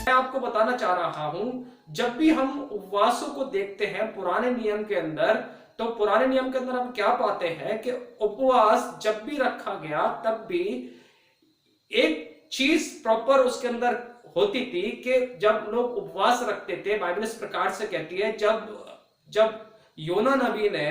मैं आपको बताना चाह रहा हूं, जब भी हम उपवासों को देखते हैं पुराने नियम के अंदर, तो पुराने नियम के अंदर हम क्या पाते हैं कि उपवास जब भी रखा गया तब भी एक चीज प्रॉपर उसके अंदर होती थी कि जब लोग उपवास रखते थे, बाइबल इस प्रकार से कहती है, जब जब योना नबी ने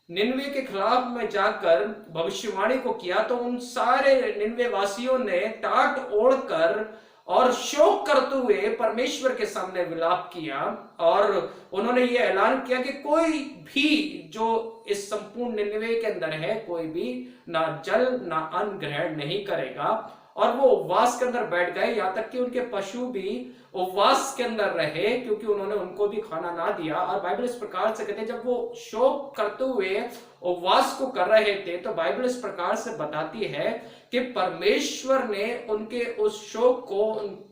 निन्वे के खिलाफ में जाकर भविष्यवाणी को किया, तो उन सारे निन्वे वासियों ने टाट ओढ़कर और शोक करते हुए परमेश्वर के सामने विलाप किया, और उन्होंने ये ऐलान किया कि कोई भी जो इस संपूर्ण निन्वे के अंदर है, कोई भी ना जल ना अन्न ग्रहण नहीं करेगा। और वो उपवास के अंदर बैठ गए, यहां तक कि उनके पशु भी उपवास के अंदर रहे, क्योंकि उन्होंने उनको भी खाना ना दिया। और बाइबल इस प्रकार से कहते हैं, जब वो शोक करते हुए उपवास को कर रहे थे, तो बाइबल इस प्रकार से बताती है कि परमेश्वर ने उनके उस शोक को,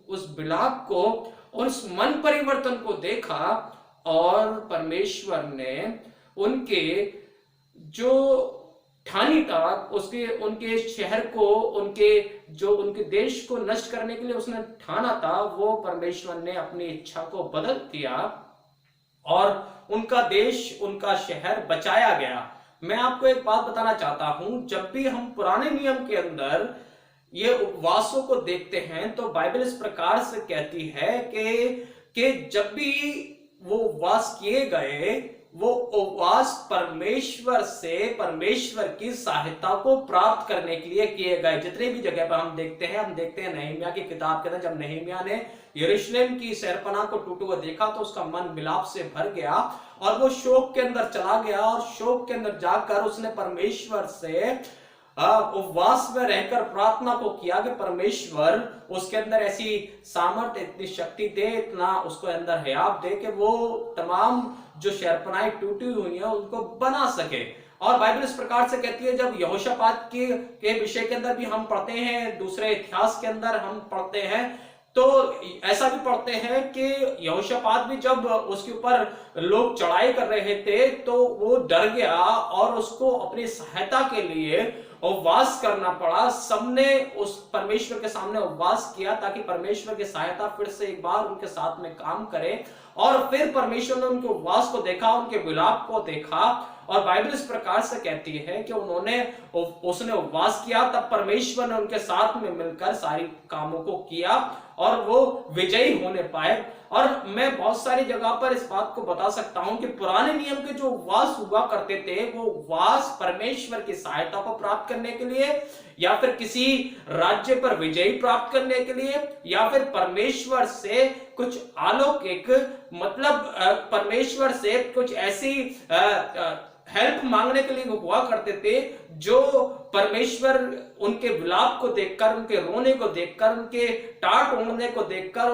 उस विलाप को, उस मन परिवर्तन को देखा, और परमेश्वर ने उनके जो ठानी था, उसके उनके शहर को, उनके देश को नष्ट करने के लिए उसने ठाना था, वो परमेश्वर ने अपनी इच्छा को बदल दिया और उनका देश, उनका शहर बचाया गया। मैं आपको एक बात बताना चाहता हूं, जब भी हम पुराने नियम के अंदर ये उपवासों को देखते हैं, तो बाइबल इस प्रकार से कहती है कि जब भी वो उपवास किए गए, वो उपवास परमेश्वर से, परमेश्वर की सहायता को प्राप्त करने के लिए किए गए। जितने भी जगह पर हम देखते हैं नहम्याह की किताब के अंदर, जब नहम्याह ने यरूशलेम की शहरपनाह को टूटा हुआ देखा, तो उसका मन विलाप से भर गया और वो शोक के अंदर चला गया, और शोक के अंदर जाकर उसने परमेश्वर से उपवास में रहकर प्रार्थना को किया कि परमेश्वर उसके अंदर ऐसी सामर्थ्य, इतनी शक्ति दे, इतना उसको अंदर हयाब दे कि वो तमाम जो शहरपनाहें टूटी हुई हैं उनको बना सके। और बाइबल इस प्रकार से कहती है, जब यहोशापात के विषय के अंदर भी हम पढ़ते हैं, दूसरे इतिहास के अंदर हम पढ़ते हैं, तो ऐसा भी पढ़ते हैं कि यहोशापात भी जब उसके ऊपर लोग चढ़ाई कर रहे थे, तो वो डर गया और उसको अपनी सहायता के लिए उपवास करना पड़ा। सबने उस परमेश्वर के सामने उपवास किया ताकि परमेश्वर की सहायता फिर से एक बार उनके साथ में काम करे। और फिर परमेश्वर ने उनके उपवास को देखा, उनके विलाप को देखा, और बाइबल इस प्रकार से कहती है कि उसने उपवास किया, तब परमेश्वर ने उनके साथ में मिलकर सारी कामों को किया और वो विजयी होने पाए। और मैं बहुत सारी जगह पर इस बात को बता सकता हूं कि पुराने नियम के जो उपवास हुआ करते थे, वो उपवास परमेश्वर की सहायता को प्राप्त करने के लिए, या फिर किसी राज्य पर विजयी प्राप्त करने के लिए, या फिर परमेश्वर से कुछ अलौकिक, मतलब परमेश्वर से कुछ ऐसी हेल्प मांगने के लिए हुआ करते थे, जो परमेश्वर उनके विलाप को देखकर, उनके रोने को देखकर, उनके टाट ओढ़ने को देखकर,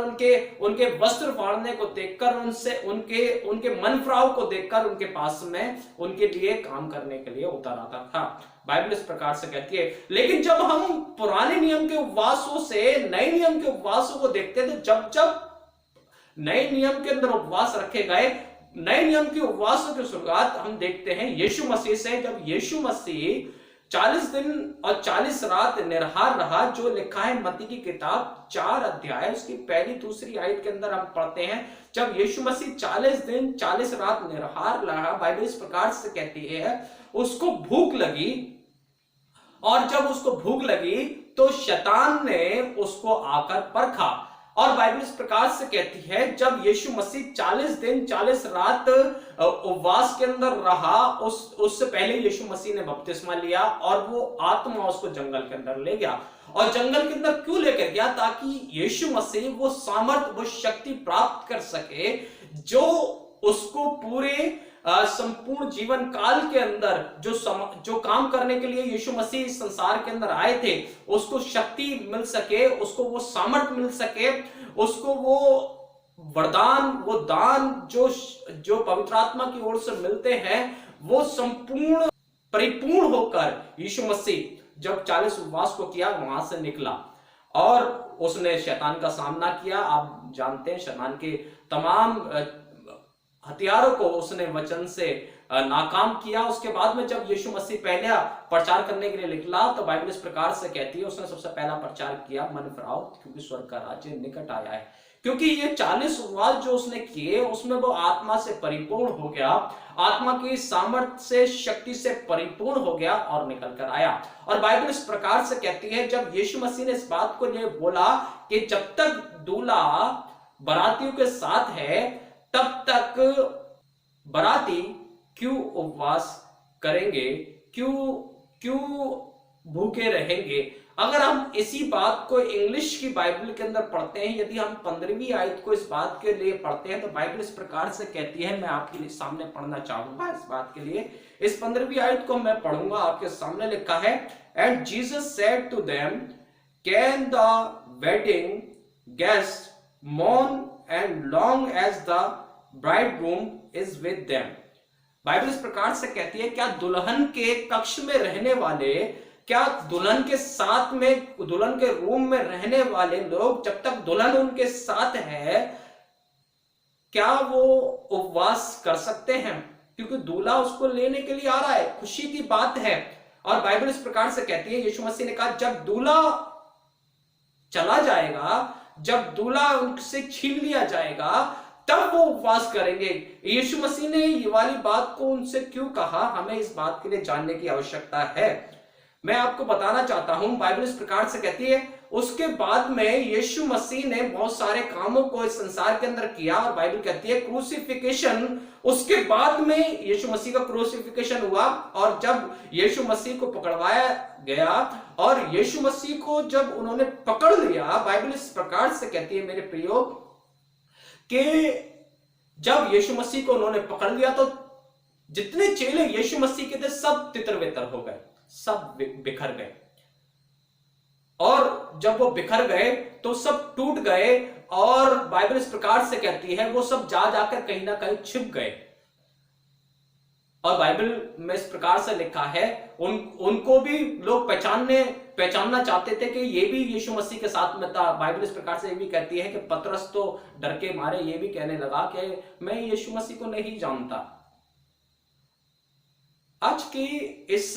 उनके वस्त्र फाड़ने को देखकर, उनके मन फ्राव को देखकर उनके पास में उनके लिए काम करने के लिए उतर आता था। बाइबल इस प्रकार से कहती है। लेकिन जब हम पुराने नियम के उपवासों से नए नियम के उपवासों को देखते हैं, तो जब नए नियम के अंदर उपवास रखे गए, नए नियम के उपवासों की शुरुआत हम देखते हैं यीशु मसीह से। जब यीशु मसीह 40 दिन और 40 रात निराहार रहा, जो लिखा है मत्ती की किताब 4 अध्याय उसकी पहली दूसरी आयत के अंदर हम पढ़ते हैं, जब यीशु मसीह 40 दिन 40 रात निराहार रहा, बाइबल इस प्रकार से कहती है, उसको भूख लगी, और जब उसको भूख लगी तो शैतान ने उसको आकर परखा। और बाइबल इस प्रकार से कहती है, जब यीशु मसीह 40 दिन 40 रात उपवास के अंदर रहा, उससे पहले यीशु मसीह ने बपतिस्मा लिया, और वो आत्मा उसको जंगल के अंदर ले गया। और जंगल के अंदर क्यों लेकर गया? ताकि यीशु मसीह वो सामर्थ, वो शक्ति प्राप्त कर सके, जो उसको पूरे संपूर्ण जीवन काल के अंदर जो काम करने के लिए यीशु मसीह इस संसार के अंदर आए थे, उसको शक्ति मिल सके, उसको वो सामर्थ मिल सके, उसको वो वरदान, वो दान जो पवित्र आत्मा की ओर से मिलते हैं, वो संपूर्ण परिपूर्ण होकर यीशु मसीह जब 40 उपवास को किया, वहां से निकला और उसने शैतान का सामना किया। आप जानते हैं, शैतान के तमाम हथियारों को उसने वचन से नाकाम किया। उसके बाद में जब यीशु मसीह पहला प्रचार करने के लिए निकला, तो बाइबल इस प्रकार से कहती है, उसने सबसे पहला प्रचार किया, मन फिराओ क्योंकि स्वर्ग का राज्य निकट आया है। क्योंकि ये 40 उपवास जो उसने किए उसमें वो आत्मा से परिपूर्ण हो गया, आत्मा की सामर्थ्य से, शक्ति से परिपूर्ण हो गया और निकल कर आया। और बाइबल इस प्रकार से कहती है, जब यीशु मसीह ने इस बात को ये बोला कि जब तक दूल्हा बरातियों के साथ है तब तक बराती क्यों उपवास करेंगे, क्यों क्यों भूखे रहेंगे। अगर हम इसी बात को इंग्लिश की बाइबल के अंदर पढ़ते हैं, यदि हम 15वीं आयत को इस बात के लिए पढ़ते हैं, तो बाइबल इस प्रकार से कहती है, मैं आपके लिए सामने पढ़ना चाहूंगा इस बात के लिए। इस 15वीं आयत को मैं पढ़ूंगा, आपके सामने लिखा है, and Jesus said to them, can the wedding guest mourn and long as the bridegroom is with them। Bible इस प्रकार से कहती है, क्या दुल्हन के कक्ष में रहने वाले, क्या दुल्हन के साथ में, दुल्हन के रूम में रहने वाले लोग, जब तक दुल्हन उनके साथ है, क्या वो उपवास कर सकते हैं? क्योंकि दूल्हा उसको लेने के लिए आ रहा है, खुशी की बात है। और बाइबल इस प्रकार से कहती है, यीशु मसीह ने कहा, जब दूल्हा चला जाएगा, जब दूल्हा उनसे छीन लिया जाएगा, तब वो उपवास करेंगे। यीशु मसीह ने ये वाली बात को उनसे क्यों कहा, हमें इस बात के लिए जानने की आवश्यकता है। मैं आपको बताना चाहता हूं, बाइबल इस प्रकार से कहती है, उसके बाद में यीशु मसीह ने बहुत सारे कामों को इस संसार के अंदर किया, और बाइबल कहती है क्रूसिफिकेशन, उसके बाद में यीशु मसीह का क्रूसिफिकेशन हुआ। और जब यीशु मसीह को पकड़वाया गया और यीशु मसीह को जब उन्होंने पकड़ लिया, बाइबल इस प्रकार से कहती है मेरे प्रियो, कि जब यीशु मसीह को उन्होंने पकड़ लिया तो जितने चेले यीशु मसीह के थे सब तितर-बितर हो गए, सब बिखर गए। और जब वो बिखर गए तो सब टूट गए, और बाइबल इस प्रकार से कहती है वो सब जा जाकर कहीं ना कहीं छिप गए। और बाइबल में इस प्रकार से लिखा है, उनको भी लोग पहचानना चाहते थे कि ये भी यीशु मसीह के साथ में था। बाइबल इस प्रकार से ये भी कहती है कि पतरस तो डर के मारे ये भी कहने लगा कि मैं यीशु मसीह को नहीं जानता। आज की इस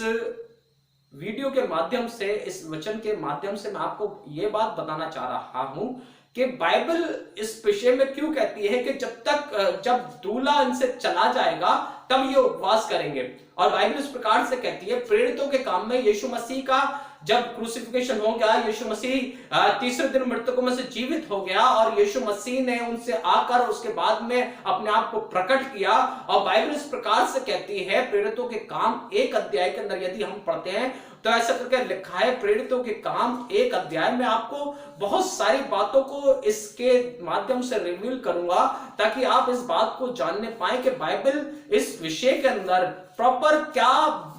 वीडियो के माध्यम से, इस वचन के माध्यम से मैं आपको यह बात बताना चाह रहा हूं कि बाइबल इस विषय में क्यों कहती है कि जब दूल्हा इनसे चला जाएगा तब ये उपवास करेंगे। और बाइबल इस प्रकार से कहती है, प्रेरितों के काम में यीशु मसीह का जब क्रूसिफिकेशन हो गया, यीशु मसीह तीसरे दिन मृतकों में से जीवित हो गया, और यीशु मसीह ने उनसे आकर उसके बाद में अपने आप को प्रकट किया। और बाइबल इस प्रकार से कहती है, प्रेरितों के काम 1 अध्याय के अंदर यदि हम पढ़ते हैं तो ऐसा करके लिखा है, प्रेरितों के काम 1 अध्याय में आपको बहुत सारी बातों को इसके माध्यम से रिवील करूंगा, ताकि आप इस बात को जानने पाए कि बाइबल इस विषय के अंदर प्रॉपर क्या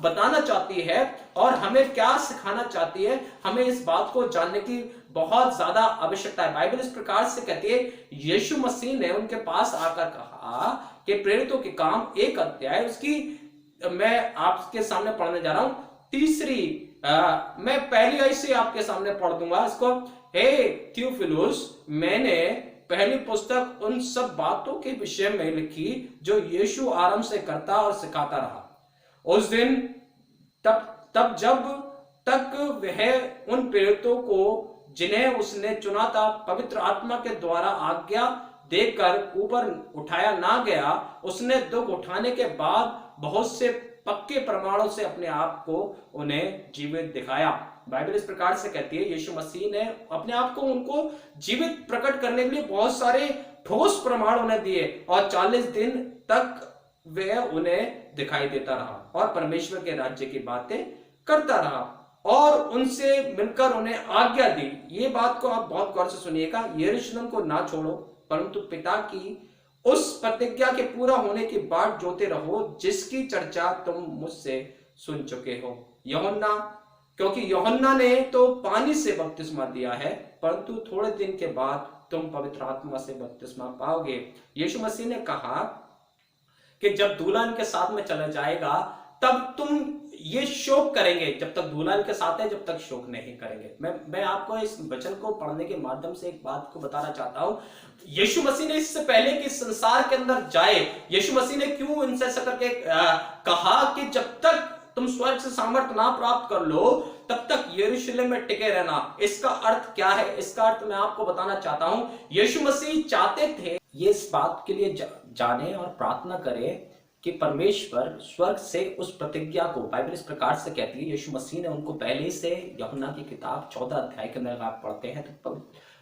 बताना चाहती है और हमें क्या सिखाना चाहती है। हमें इस बात को जानने की बहुत ज्यादा आवश्यकता है। बाइबल इस प्रकार से कहती है, यीशु मसीह ने उनके पास आकर कहा कि प्रेरितों के काम 1 अध्याय, उसकी मैं आपके सामने पढ़ने जा रहा हूं। मैं पहली आयत से आपके सामने पढ़ दूंगा इसको। हे थियोफिलुस, मैंने पहली पुस्तक उन सब बातों के विषय में लिखी जो यीशु आरंभ से करता और सिखाता रहा। उस दिन तब जब तक वह उन प्रेरितों को जिन्हें उसने चुना था पवित्र आत्मा के द्वारा आज्ञा देकर ऊपर उठाया ना गया, उसने दुख उठाने के बाद बहुत से पक्के प्रमाणों से अपने आप को उन्हें जीवित दिखाया। बाइबल इस प्रकार से कहती है, यीशु मसीह ने अपने आप को उनको जीवित प्रकट करने के लिए बहुत सारे ठोस प्रमाण उन्हें दिए, और 40 दिन तक वह उन्हें दिखाई देता रहा और परमेश्वर के राज्य की बातें करता रहा और उनसे मिलकर उन्हें आज्ञा दी। ये बात को आप बहुत गौर से सुनिएगा, यरूशलेम को ना छोड़ो परंतु पिता की उस प्रतिज्ञा के पूरा होने की बाट जोते रहो जिसकी चर्चा तुम मुझसे सुन चुके हो। यूहन्ना, क्योंकि यूहन्ना ने तो पानी से बपतिस्मा दिया है, परंतु थोड़े दिन के बाद तुम पवित्र आत्मा से बपतिस्मा पाओगे। यीशु मसीह ने कहा कि जब दुल्हन के साथ में चला जाएगा तब तुम ये शोक करेंगे, जब तक दुल्हन के साथ है जब तक शोक नहीं करेंगे। मैं आपको इस वचन को पढ़ने के माध्यम से एक बात को बताना चाहता हूं। यीशु मसीह ने इससे पहले कि संसार के अंदर जाए, यीशु मसीह ने क्यों इनसे ऐसा करके कहा कि जब तक तुम स्वर्ग से सामर्थ्य ना प्राप्त कर लो तब तक यरूशलेम में टिके रहना। इसका अर्थ क्या है? इसका अर्थ मैं आपको बताना चाहता हूं। यीशु मसीह चाहते थे ये इस बात के लिए जाने और प्रार्थना करें कि परमेश्वर स्वर्ग से उस प्रतिज्ञा को, बाइबल इस प्रकार से कहती है, यीशु मसीह ने उनको पहले से यूहन्ना की किताब 14 अध्याय के अंदर आप पढ़ते हैं तो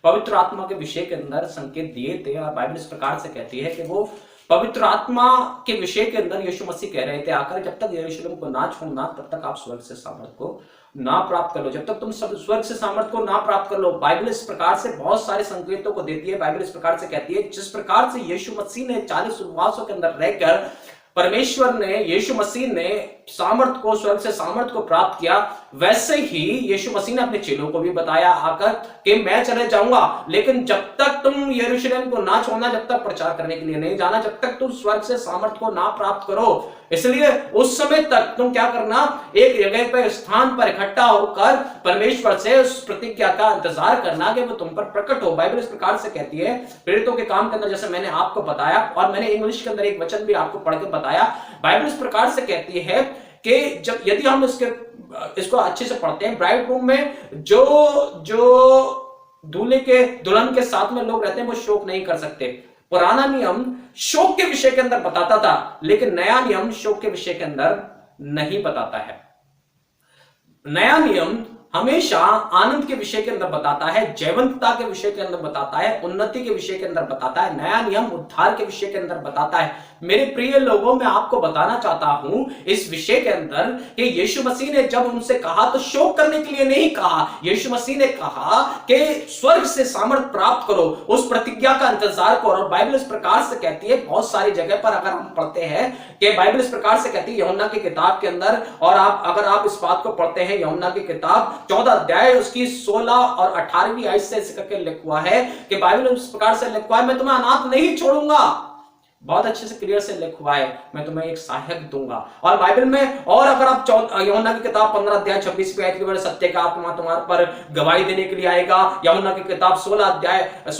पवित्र आत्मा के विषय के अंदर संकेत दिए थे। और बाइबल इस प्रकार से कहती है कि वो पवित्र आत्मा के विषय के अंदर यीशु मसीह कह रहे थे आकर, जब तक यरूशलेम को ना छोड़ना तब तक आप स्वर्ग से सामर्थ को ना प्राप्त कर लो, जब तक तुम सब स्वर्ग से सामर्थ को ना प्राप्त कर लो। बाइबल इस प्रकार से बहुत सारे संकेतों को देती है। बाइबल इस प्रकार से कहती है, जिस प्रकार से यीशु मसीह ने 40 उपवासों के अंदर रहकर परमेश्वर ने, यीशु मसीह ने सामर्थ को, स्वर्ग से सामर्थ को प्राप्त किया, वैसे ही यीशु मसीह ने अपने चेलों को भी बताया आकर कि मैं चले जाऊंगा, लेकिन जब तक तुम यरूशलेम को ना छोड़ना, जब तक प्रचार करने के लिए नहीं जाना, जब तक तुम स्वर्ग से सामर्थ को ना प्राप्त करो। इसलिए उस समय तक तुम क्या करना, एक जगह पर, स्थान पर इकट्ठा होकर परमेश्वर से उस प्रतिज्ञा का इंतजार करना कि वो तुम पर प्रकट हो। बाइबल इस प्रकार से कहती है प्रेरितों के काम के अंदर, जैसे मैंने आपको बताया और मैंने इंग्लिश के अंदर एक वचन भी आपको पढ़ के बताया। बाइबल इस प्रकार से कहती है कि जब यदि हम इसको अच्छे से पढ़ते हैं, ब्राइड रूम में जो दूल्हे के, दुल्हन के साथ में लोग रहते हैं वो शोक नहीं कर सकते। पुराना नियम शोक के विषय के अंदर बताता था, लेकिन नया नियम शोक के विषय के अंदर नहीं बताता है। नया नियम हमेशा आनंद के विषय के अंदर बताता है, जयवंतता के विषय के अंदर बताता है, उन्नति के विषय के अंदर बताता है। नया नियम उद्धार के विषय के अंदर बताता है। मेरे प्रिय लोगों, मैं आपको बताना चाहता हूं इस विषय के अंदर कि यीशु मसीह ने जब उनसे कहा तो शोक करने के लिए नहीं कहा। यीशु मसीह ने कहा कि स्वर्ग से सामर्थ प्राप्त करो, उस प्रतिज्ञा का इंतजार करो। और बाइबल इस प्रकार से कहती है, बहुत सारी जगह पर अगर हम पढ़ते हैं कि बाइबल इस प्रकार से कहती है यूहन्ना की किताब के अंदर, और अगर आप इस बात को पढ़ते हैं, यूहन्ना की किताब 14 अध्याय उसकी 16 और 18वीं आयत से ऐसे करके लिखा हुआ है कि बाइबल इस प्रकार से लिखा है, मैं तुम्हें अनाथ नहीं छोड़ूंगा। बहुत अच्छे से क्लियर से लिखा हुआ है, मैं तुम्हें एक सहायक दूंगा। और बाइबल में, और अगर आप यूहन्ना की किताब 15 अध्याय 26वीं आयत के बारे, सत्य का आत्मा तुम्हारे पर गवाही देने के लिए आएगा। यूहन्ना की किताब 16 अध्याय की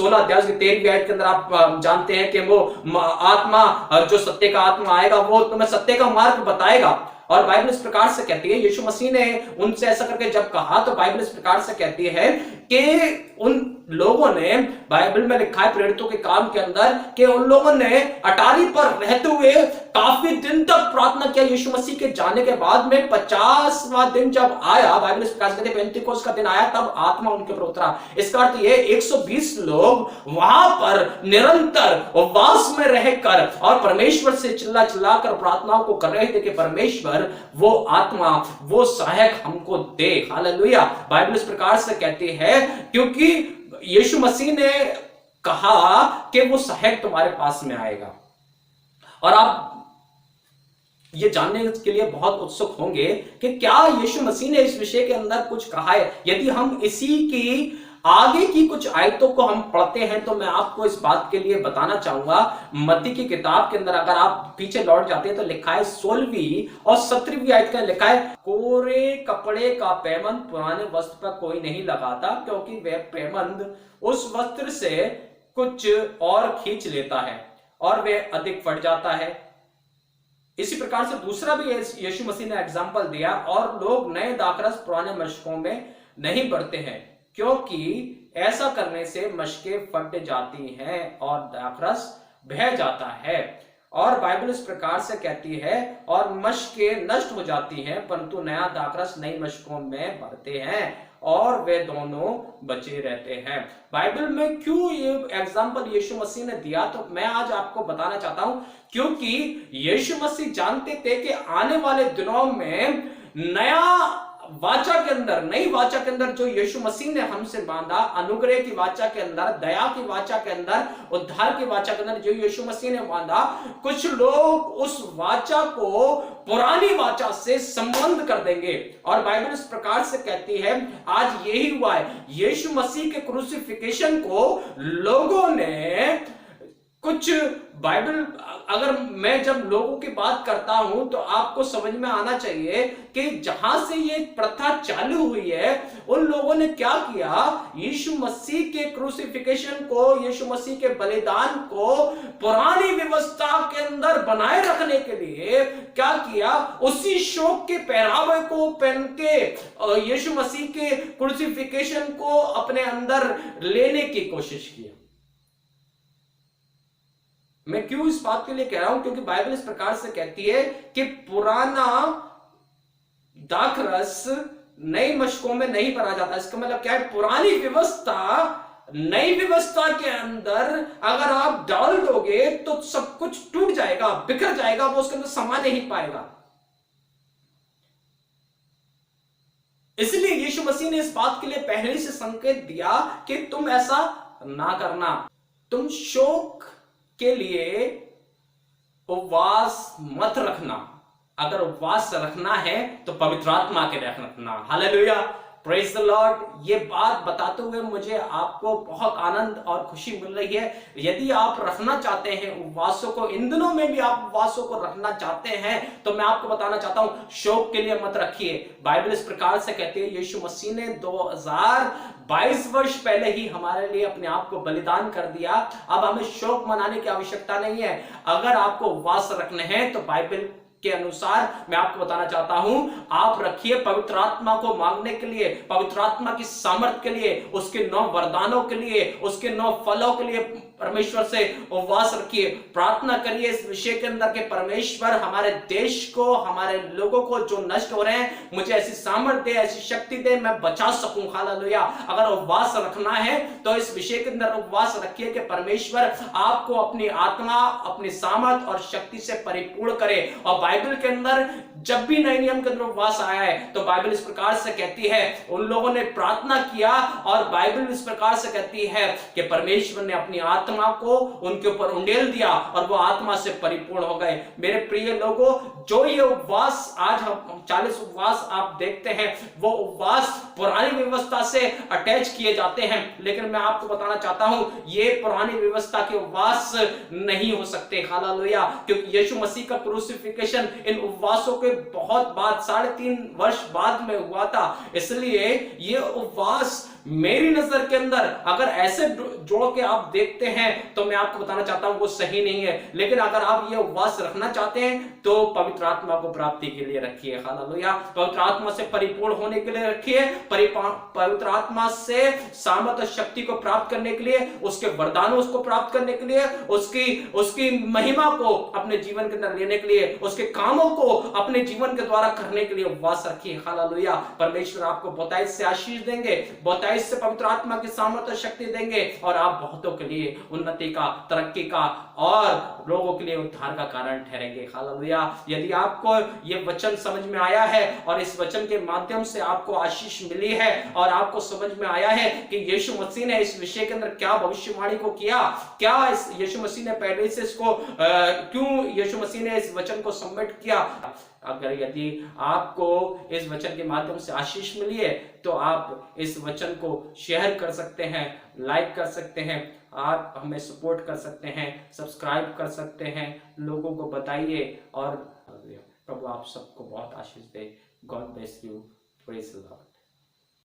13वीं आयत के अंदर आप जानते हैं कि वो आत्मा, जो सत्य का आत्मा आएगा, वो तुम्हें सत्य का मार्ग बताएगा। और बाइबल इस प्रकार से कहती है, यीशु मसीह ने उनसे ऐसा करके जब कहा तो बाइबल इस प्रकार से कहती है कि उन लोगों ने, बाइबल में लिखा है प्रेरितों के काम के अंदर, कि उन लोगों ने अटारी पर रहते हुए काफी दिन तक प्रार्थना किया। यीशु मसीह के जाने के बाद में 50वां दिन जब आया, बाइबल इस प्रकार से कहती है पेंतीकोस्त का दिन आया, तब आत्मा उनके पर उतरा। इसका अर्थ ये 120 लोग वहां पर निरंतर उपवास में रहकर और परमेश्वर से चिल्ला चिल्लाकर प्रार्थनाओं को कर रहे थे कि परमेश्वर वो आत्मा, वो सहायक हमको दे। हालेलुया। बाइबल इस प्रकार से कहती है क्योंकि यीशु मसीह ने कहा कि वो सहायक तुम्हारे पास में आएगा। और आप ये जानने के लिए बहुत उत्सुक होंगे कि क्या यीशु मसीह ने इस विषय के अंदर कुछ कहा है। यदि हम इसी की आगे की कुछ आयतों को हम पढ़ते हैं तो मैं आपको इस बात के लिए बताना चाहूंगा। मत्ती की किताब के अंदर अगर आप पीछे लौट जाते हैं तो लिखा है 16वीं और 17वीं आयत का लिखा है, कोरे कपड़े का पैबंद पुराने वस्त्र पर कोई नहीं लगाता, क्योंकि वह पैबंद उस वस्त्र से कुछ और खींच लेता है और वह अधिक फट जाता है। इसी प्रकार से दूसरा भी यीशु मसीह ने एग्जाम्पल दिया, और लोग नए दाखरस पुराने मशकों में नहीं भरते हैं, क्योंकि ऐसा करने से मशकें फट जाती हैं और दाखरस बह जाता है। और बाइबल इस प्रकार से कहती है, और मशकें नष्ट हो जाती हैं, परंतु नया दाखरस नई मशकों में भरते हैं और वे दोनों बचे रहते हैं। बाइबल में क्यों ये एग्जाम्पल यीशु मसीह ने दिया, तो मैं आज आपको बताना चाहता हूं, क्योंकि यीशु मसीह जानते थे कि आने वाले दिनों में नया वाचा के अंदर, नई वाचा के अंदर जो यीशु मसीह ने हमसे बांधा, अनुग्रह की वाचा के अंदर, दया की वाचा के अंदर, उद्धार की वाचा के अंदर जो यीशु मसीह ने बांधा, कुछ लोग उस वाचा को पुरानी वाचा से संबंध कर देंगे। और बाइबल इस प्रकार से कहती है, आज यही हुआ है। यीशु मसीह के क्रूसिफिकेशन को लोगों ने कुछ, बाइबल अगर मैं जब लोगों की बात करता हूं तो आपको समझ में आना चाहिए कि जहां से ये प्रथा चालू हुई है, उन लोगों ने क्या किया, यीशु मसीह के क्रूसिफिकेशन को, यीशु मसीह के बलिदान को पुरानी व्यवस्था के अंदर बनाए रखने के लिए क्या किया, उसी शोक के पहरावे को पहन के यीशु मसीह के क्रूसिफिकेशन को अपने अंदर लेने की कोशिश की। मैं क्यों इस बात के लिए कह रहा हूं, क्योंकि बाइबल इस प्रकार से कहती है कि पुराना दाखरस नई मशकों में नहीं भरा जाता। इसका मतलब क्या है, पुरानी व्यवस्था नई व्यवस्था के अंदर अगर आप डाल दोगे तो सब कुछ टूट जाएगा, बिखर जाएगा, वो उसके अंदर समा नहीं पाएगा। इसलिए यीशु मसीह ने इस बात के लिए पहले से संकेत दिया कि तुम ऐसा ना करना। तुम शोक के लिए उपवास मत रखना। अगर उपवास रखना है तो पवित्र आत्मा के रखना। Hallelujah, praise the Lord. ये बात बताते हुए मुझे आपको बहुत आनंद और खुशी मिल रही है। यदि आप रखना चाहते हैं उपवासों को, इन दिनों में भी आप उपवासों को रखना चाहते हैं, तो मैं आपको बताना चाहता हूं, शौक के लिए मत रखिए। बाइबल इस प्रकार से कहती है, यीशु मसीह ने 2022 वर्ष पहले ही हमारे लिए अपने आप को बलिदान कर दिया। अब हमें शौक मनाने की आवश्यकता नहीं है। अगर आपको उपवास रखने हैं तो बाइबल के अनुसार मैं आपको बताना चाहता हूं, आप रखिए पवित्र आत्मा को मांगने के लिए, पवित्र आत्मा की सामर्थ के लिए, उसके 9 वरदानों के लिए, उसके 9 फलों के लिए परमेश्वर से उपवास रखिए। प्रार्थना करिए इस विषय के अंदर के परमेश्वर हमारे देश को, हमारे लोगों को जो नष्ट हो रहे हैं, मुझे ऐसी सामर्थ दे, ऐसी शक्ति दे, मैं बचा सकूं। हालेलुया। अगर उपवास रखना है तो इस विषय के अंदर उपवास रखिए कि परमेश्वर आपको अपनी आत्मा, अपनी सामर्थ और शक्ति से परिपूर्ण करे। और बाइबल के अंदर जब भी नए नियम के अंदर उपवास आया है तो बाइबल इस प्रकार से कहती है, उन लोगों ने प्रार्थना किया और बाइबल इस प्रकार से कहती है कि परमेश्वर ने अपनी आत्मा को उनके ऊपर उंडेल दिया और वो आत्मा से परिपूर्ण हो गए। मेरे प्रिय लोगों, जो ये उपवास आज हम 40 उपवास आप देखते हैं, वो उपवास पुरानी व्यवस्था से अटैच किए जाते हैं, लेकिन मैं आपको बताना चाहता हूं, ये पुरानी व्यवस्था के उपवास नहीं हो सकते। हालेलुया। क्योंकि यीशु मसीह का क्रूसिफिकेशन इन उपवासों के बहुत बाद, 3.5 वर्ष बाद में हुआ था। इसलिए ये उपवास मेरी नजर के अंदर अगर ऐसे जोड़ के आप देखते हैं तो मैं आपको बताना चाहता हूं वो सही नहीं है। लेकिन अगर आप ये उपवास रखना चाहते हैं तो पवित्र आत्मा को प्राप्ति के लिए रखिए। हालेलुया। पवित्र आत्मा से परिपूर्ण होने के लिए रखिए, पवित्र आत्मा से सामर्थ और शक्ति को प्राप्त करने के लिए, उसके वरदानों को प्राप्त करने के लिए, उसकी महिमा को अपने जीवन के अंदर लेने के लिए, उसके कामों को अपने जीवन के द्वारा करने के लिए उपवास रखिए। हालेलुया। परमेश्वर आपको बहुतायत से आशीष देंगे, बहुतायत से पवित्र आत्मा की सामर्थ और शक्ति देंगे और आप बहुतों के लिए उन्नति का, तरक्की का और लोगों के लिए उद्धार का कारण ठहरेंगे। हालेलुया। यदि आपको ये वचन समझ में आया है और इस वचन के माध्यम से आपको आशीष मिली है और आपको समझ में आया है कि यीशु मसीह ने इस विषय के अंदर क्या भविष्यवाणी को किया, क्या यीशु मसीह ने पहले से इसको क्यों यीशु मसीह ने इस वचन को सबमिट किया, अगर यदि आपको इस वचन के माध्यम से आशीष मिली है तो आप इस वचन को शेयर कर सकते हैं, लाइक कर सकते हैं, आप हमें सपोर्ट कर सकते हैं, सब्सक्राइब कर सकते हैं, लोगों को बताइए। और प्रभु आप सबको बहुत आशीष दे। God bless you. Praise the Lord.